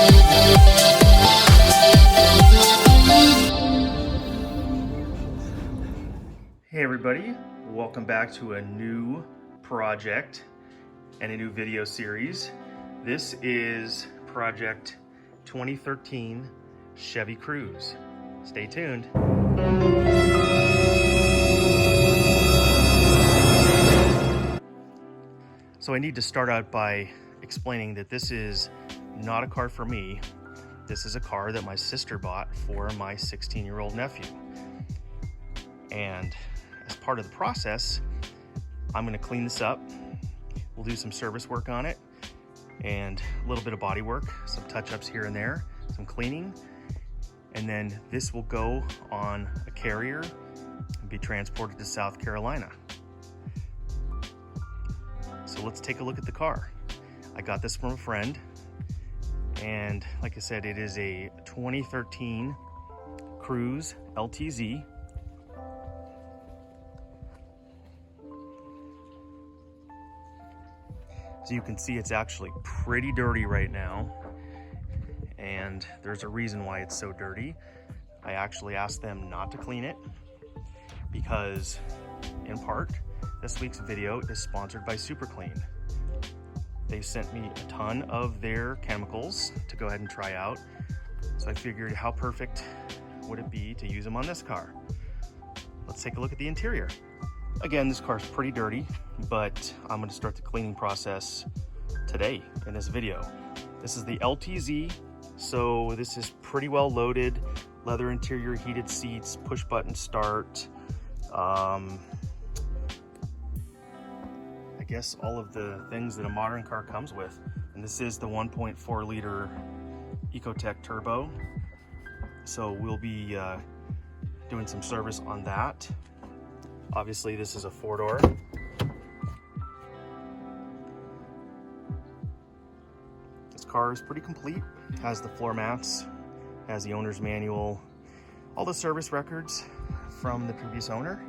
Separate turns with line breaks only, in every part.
Hey everybody, welcome back to a new project and a new video series. This is project 2013 Chevy Cruze. Stay tuned. So I need to start out by explaining that this is not a car for me. This is a car that my sister bought for my 16-year-old nephew. And as part of the process, I'm going to clean this up. We'll do some service work on it and a little bit of body work, some touch-ups here and there, some cleaning, and then this will go on a carrier and be transported to South Carolina. So let's take a look at the car. I got this from a friend, and like I said, it is a 2013 Cruze LTZ. So you can see it's actually pretty dirty right now, and there's a reason why it's so dirty. I actually asked them not to clean it because, in part, this week's video is sponsored by Super Clean. They sent me a ton of their chemicals to go ahead and try out, so I figured how perfect would it be to use them on this car. Let's take a look at the interior. Again, this car is pretty dirty, but I'm going to start the cleaning process today in this video. This is the LTZ, so this is pretty well loaded. Leather interior, heated seats, push button start. I guess all of the things that a modern car comes with. And this is the 1.4 liter Ecotec Turbo. So we'll be doing some service on that. Obviously, this is a four-door. This car is pretty complete. It has the floor mats, has the owner's manual, all the service records from the previous owner.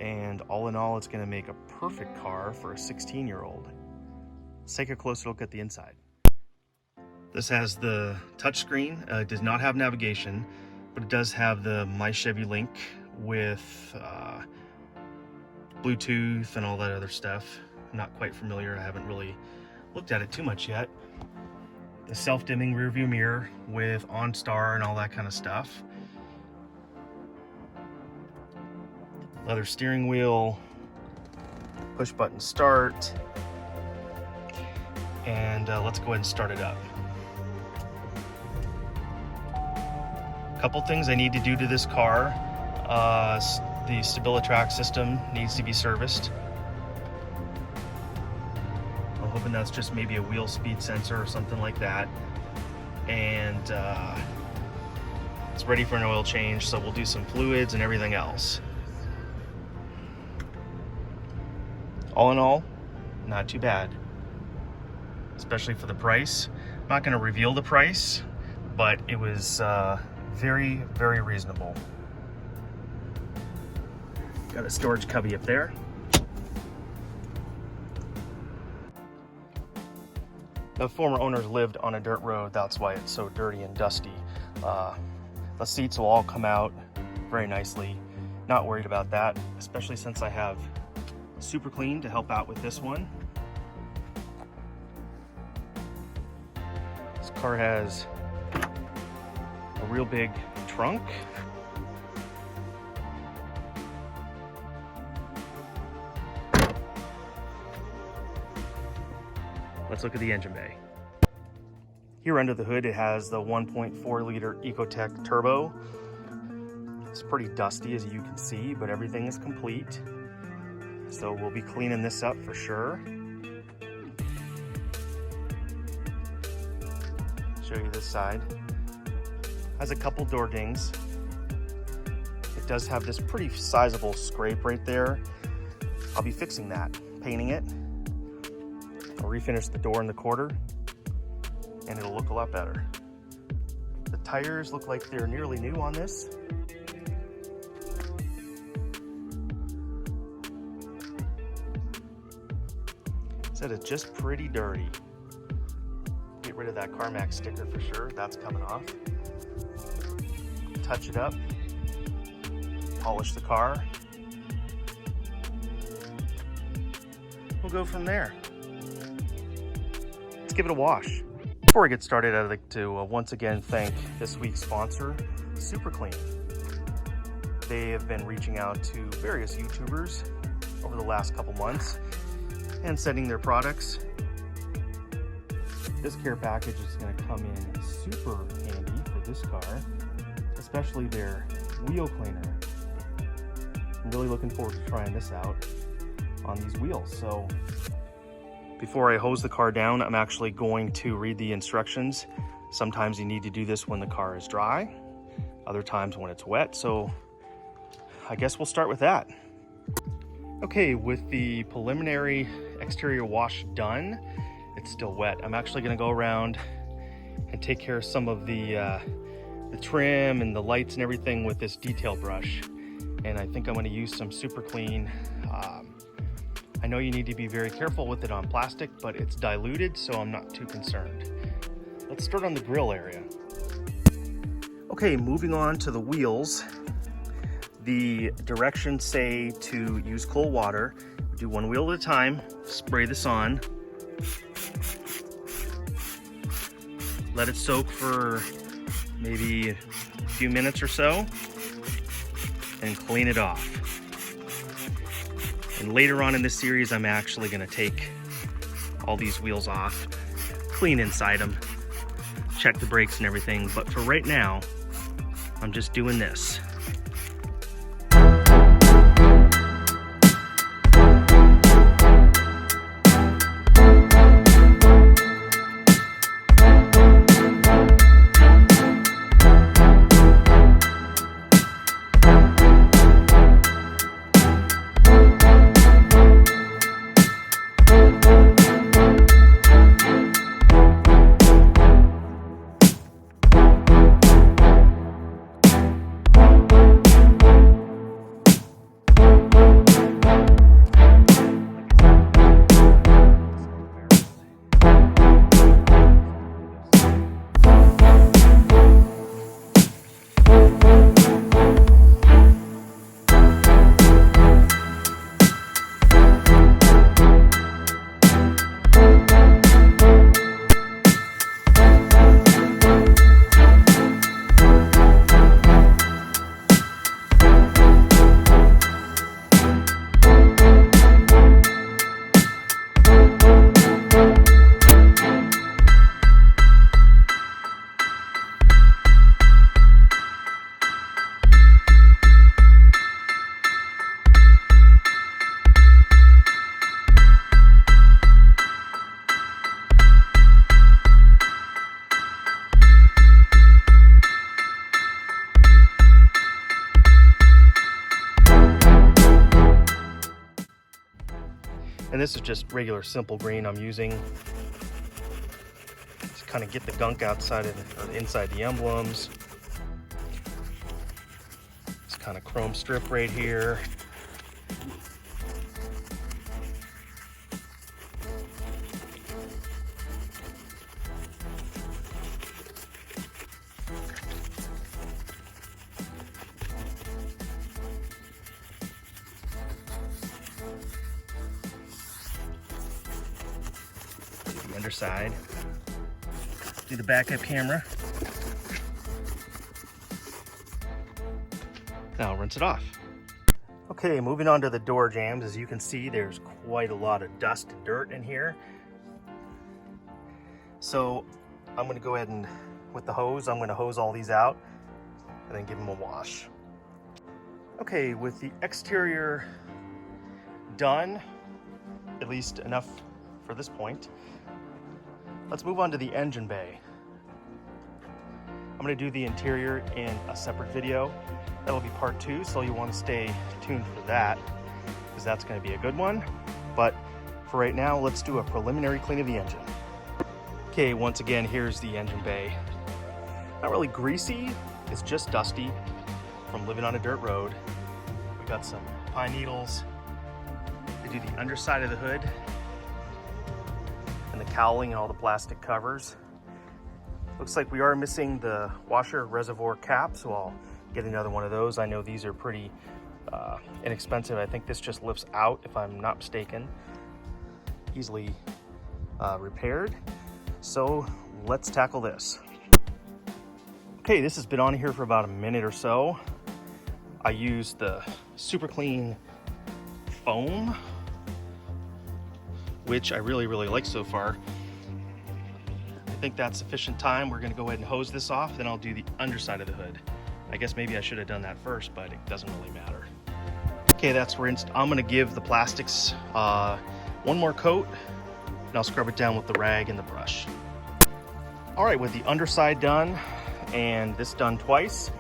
And all in all, it's going to make a perfect car for a 16-year-old. Let's take a closer look at the inside. This has the touchscreen. It does not have navigation, but it does have the My Chevy link with Bluetooth and all that other stuff. I'm not quite familiar. I haven't really looked at it too much yet. The self-dimming rear view mirror with OnStar and all that kind of stuff. Leather steering wheel, push button start, and let's go ahead and start it up. A couple things I need to do to this car. The StabiliTrak system needs to be serviced. I'm hoping that's just maybe a wheel speed sensor or something like that. And it's ready for an oil change, so we'll do some fluids and everything else. All in all, not too bad, especially for the price. I'm not going to reveal the price, but it was very, very reasonable. Got a storage cubby up there. The former owners lived on a dirt road, that's why it's so dirty and dusty. The seats will all come out very nicely. Not worried about that, especially since I have Super Clean to help out with this one. This car has a real big trunk. Let's look at the engine bay. Here under the hood, it has the 1.4 liter Ecotec Turbo. It's pretty dusty, as you can see, but everything is complete. So we'll be cleaning this up for sure. Show you this side. Has a couple door dings. It does have this pretty sizable scrape right there. I'll be fixing that, painting it. I'll refinish the door and the quarter, and it'll look a lot better. The tires look like they're nearly new on this. Said it's just pretty dirty. get rid of that CarMax sticker for sure. That's coming off. Touch it up. Polish the car. We'll go from there. Let's give it a wash. Before I get started, I'd like to once again thank this week's sponsor, Super Clean. They have been reaching out to various YouTubers over the last couple months and sending their products. This care package is going to come in super handy for this car, especially their wheel cleaner. I'm really looking forward to trying this out on these wheels. So before I hose the car down, I'm actually going to read the instructions. Sometimes you need to do this when the car is dry, other times when it's wet. So I guess we'll start with that. Okay, with the preliminary exterior wash done, it's still wet. I'm actually gonna go around and take care of some of the trim and the lights and everything with this detail brush. And I think I'm gonna use some Super Clean. I know you need to be very careful with it on plastic, but it's diluted, so I'm not too concerned. Let's start on the grill area. Okay, moving on to the wheels. The directions say to use cold water. Do one wheel at a time, spray this on. Let it soak for maybe a few minutes or so, and clean it off. And later on in this series, I'm actually gonna take all these wheels off, clean inside them, check the brakes and everything. But for right now, I'm just doing this. And this is just regular simple green I'm using to kind of get the gunk outside of or inside the emblems. This kind of chrome strip right here. Underside. Do the backup camera. Now I'll rinse it off. Okay, moving on to the door jambs. As you can see, there's quite a lot of dust and dirt in here. So I'm gonna go ahead and, with the hose, I'm gonna hose all these out and then give them a wash. Okay, with the exterior done, at least enough for this point, let's move on to the engine bay. I'm gonna do the interior in a separate video. That'll be part 2, so you'll want to stay tuned for that, because that's gonna be a good one. But for right now, let's do a preliminary clean of the engine. Okay, once again, here's the engine bay. Not really greasy, it's just dusty from living on a dirt road. We got some pine needles. They do the underside of the hood and the cowling and all the plastic covers. Looks like we are missing the washer reservoir cap, so I'll get another one of those. I know these are pretty inexpensive. I think this just lifts out, if I'm not mistaken. Easily repaired. So let's tackle this. Okay, this has been on here for about a minute or so. I used the Super Clean foam, which I really like so far. I think that's sufficient time. We're gonna go ahead and hose this off, then I'll do the underside of the hood. I guess maybe I should have done that first, but it doesn't really matter. Okay, that's rinsed. I'm gonna give the plastics one more coat, and I'll scrub it down with the rag and the brush. All right, with the underside done and this done twice,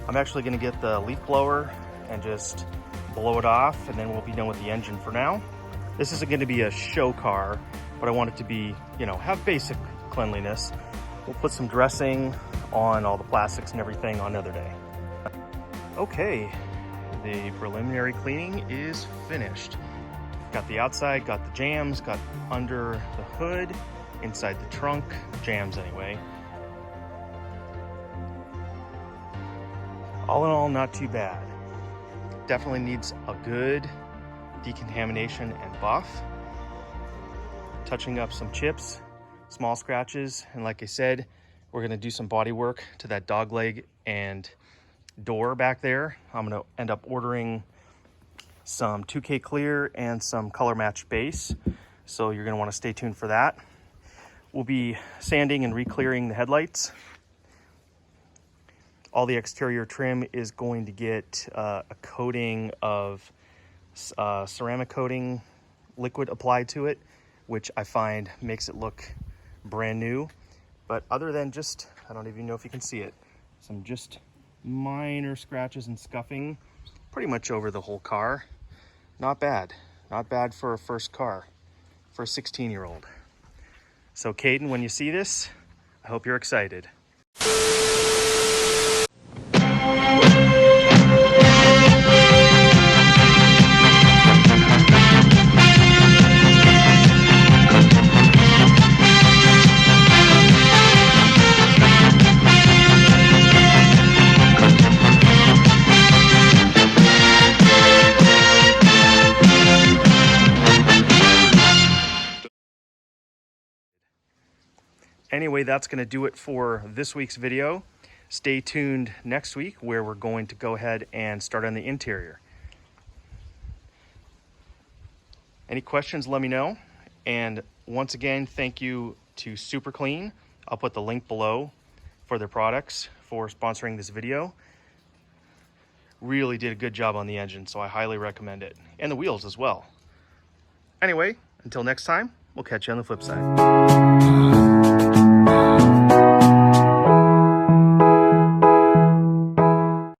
I'm actually gonna get the leaf blower and just blow it off, and then we'll be done with the engine for now. This isn't gonna be a show car, but I want it to be, you know, have basic cleanliness. We'll put some dressing on all the plastics and everything on another day. Okay, the preliminary cleaning is finished. Got the outside, got the jams, got under the hood, inside the trunk, jams anyway. All in all, not too bad. Definitely needs a good decontamination and buff. Touching up some chips, small scratches, and like I said, we're gonna do some body work to that dog leg and door back there. I'm gonna end up ordering some 2K clear and some color match base, so you're gonna wanna stay tuned for that. We'll be sanding and re-clearing the headlights. All the exterior trim is going to get a coating of ceramic coating liquid applied to it, which I find makes it look brand new. But other than just, I don't even know if you can see it, some just minor scratches and scuffing pretty much over the whole car. Not bad. Not bad for a first car, for a 16-year-old. So Caden, when you see this, I hope you're excited. Anyway, that's going to do it for this week's video. Stay tuned next week where we're going to go ahead and start on the interior. Any questions, let me know. And once again, thank you to Super Clean. I'll put the link below for their products for sponsoring this video. Really did a good job on the engine, so I highly recommend it. And the wheels as well. Anyway, until next time, we'll catch you on the flip side.